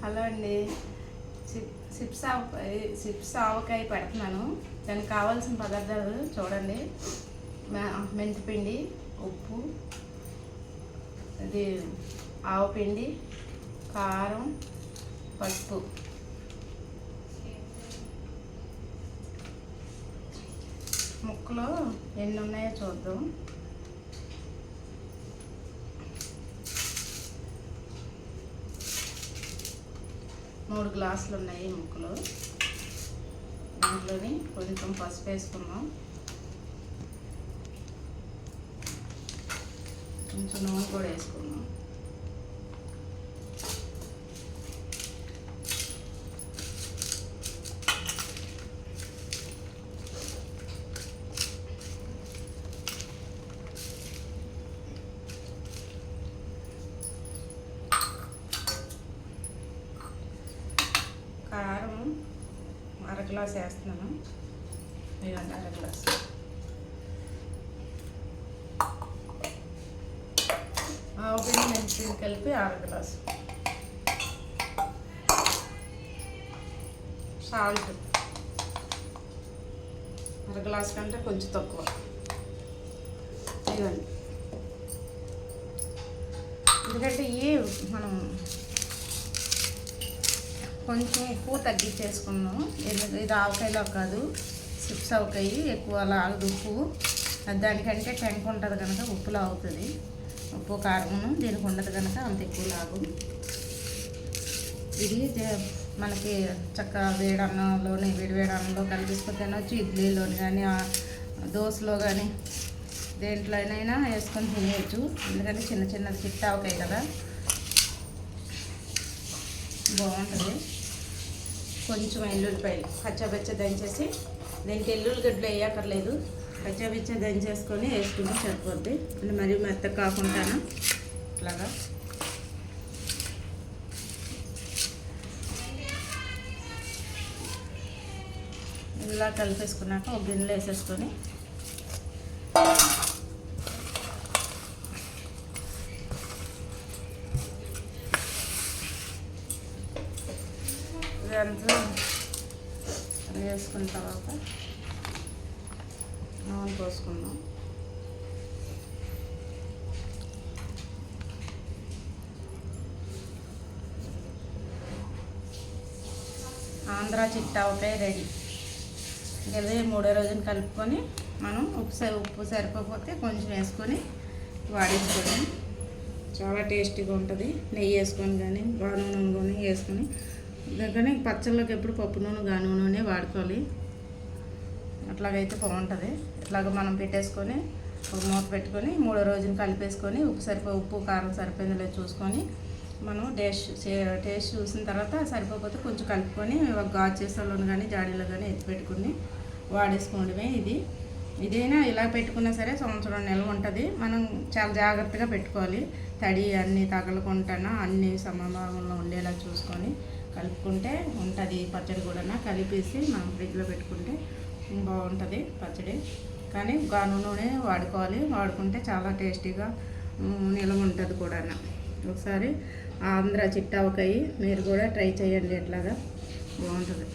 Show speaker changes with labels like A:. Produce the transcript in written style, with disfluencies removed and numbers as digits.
A: Hello అండి. Chips ఆవకాయ పెడుతున్నాను. దానికి కావాల్సిన పదార్థాలు చూడండి. మెంతిపిండి, ఉప్పు, ఇది ఆవపిండి, కారం, పసుపు. ముక్కలు ఎన్ని ఉన్నాయో చూద్దాం. మూడు గ్లాసులు ఉన్నాయి ముక్కలు. దాంట్లోని కొంచెం పసుపు వేసుకున్నాం, కొంచెం నూనె కూడా వేసుకున్నాం. కారం అర గ్లాస్ వేస్తున్నాను. ఇదండి అర గ్లాస్. ఆవపిండి మెంతిపిండి కలిపి అర గ్లాసు. సాల్ట్ అర గ్లాస్ కంటే కొంచెం తక్కువ. ఇవ్వండి, ఎందుకంటే మనం కొంచెం ఉప్పు తగ్గించేసుకున్నాం. ఇది ఆవకాయలో కాదు, చిప్స్ ఆవకాయ ఎక్కువ లాగదు ఉప్పు. దానికంటే టెంక ఉంటుంది కనుక ఉప్పులో అవుతుంది. ఉప్పు కారమును దీనికి ఉండదు కనుక అంత ఎక్కువ లాగు. ఇది మనకి చక్కగా వేడన్నంలోని వేడివేడన్నంలో కలిపిసుకొని తినవచ్చు. ఇడ్లీలోని కానీ దోశలో కానీ దేంట్లోనైనా వేసుకొని తినేయచ్చు. ఎందుకంటే చిన్న చిన్న చిట్ట ఆవకాయ కదా, బాగుంటుంది. కొంచెం ఎల్లుల్లిపాయలు పచ్చబెచ్చ దంచేసి, దీనికి ఎల్లుల్లిగడ్డలు వేయక్కర్లేదు, పచ్చబెచ్చ దంచేసుకొని వేసుకుంటే సరిపోద్ది. అంటే మరీ మెత్తగా కాకుండా ఇట్లాగా. ఇలా కలిపేసుకున్నాక ఒక గిన్నెలో వేసేసుకొని ఇదంతా వేసుకున్న తర్వాత నూనె పోసుకుందాం. ఆంధ్ర చిట్టావకాయ రెడీ. ఇది మూడో రోజున కలుపుకొని మనం ఉప్పు సరిపోతే కొంచెం వేసుకొని వాడేసుకొని చాలా టేస్టీగా ఉంటుంది. నెయ్యి వేసుకొని కానీ గాను నూనె కానీ వేసుకొని, కానీ పచ్చళ్ళకి ఎప్పుడు పప్పు నూనె గాను నూనె వాడుకోవాలి. అట్లాగైతే బాగుంటుంది. ఇట్లాగ మనం పెట్టేసుకొని ఒక మూత పెట్టుకొని మూడో రోజున కలిపేసుకొని ఉప్పు కారం సరిపోయిందో లేదో చూసుకొని మనం టేస్ట్ చూసిన తర్వాత సరిపోతే కొంచెం కలుపుకొని ఒక గాజు చేసాలోని కానీ జాడీలో కానీ ఎత్తి పెట్టుకుని వాడేసుకోవడమే. ఇదైనా ఇలా పెట్టుకున్నా సరే సంవత్సరం నిల్వ ఉంటుంది. మనం చాలా జాగ్రత్తగా పెట్టుకోవాలి. తడి అన్నీ తగలకుండా అన్నీ సమభావంలో ఉండేలా చూసుకొని కలుపుకుంటే ఉంటుంది. పచ్చడి కూడా కలిపేసి మనం ఫ్రిడ్జ్లో పెట్టుకుంటే బాగుంటుంది పచ్చడి. కానీ గాను నూనె వాడుకోవాలి, వాడుకుంటే చాలా టేస్టీగా నిల్వ ఉంటుంది కూడా. ఒకసారి ఆంధ్ర చిట్టావకాయ మీరు కూడా ట్రై చేయండి, ఎట్లాగా బాగుంటుంది.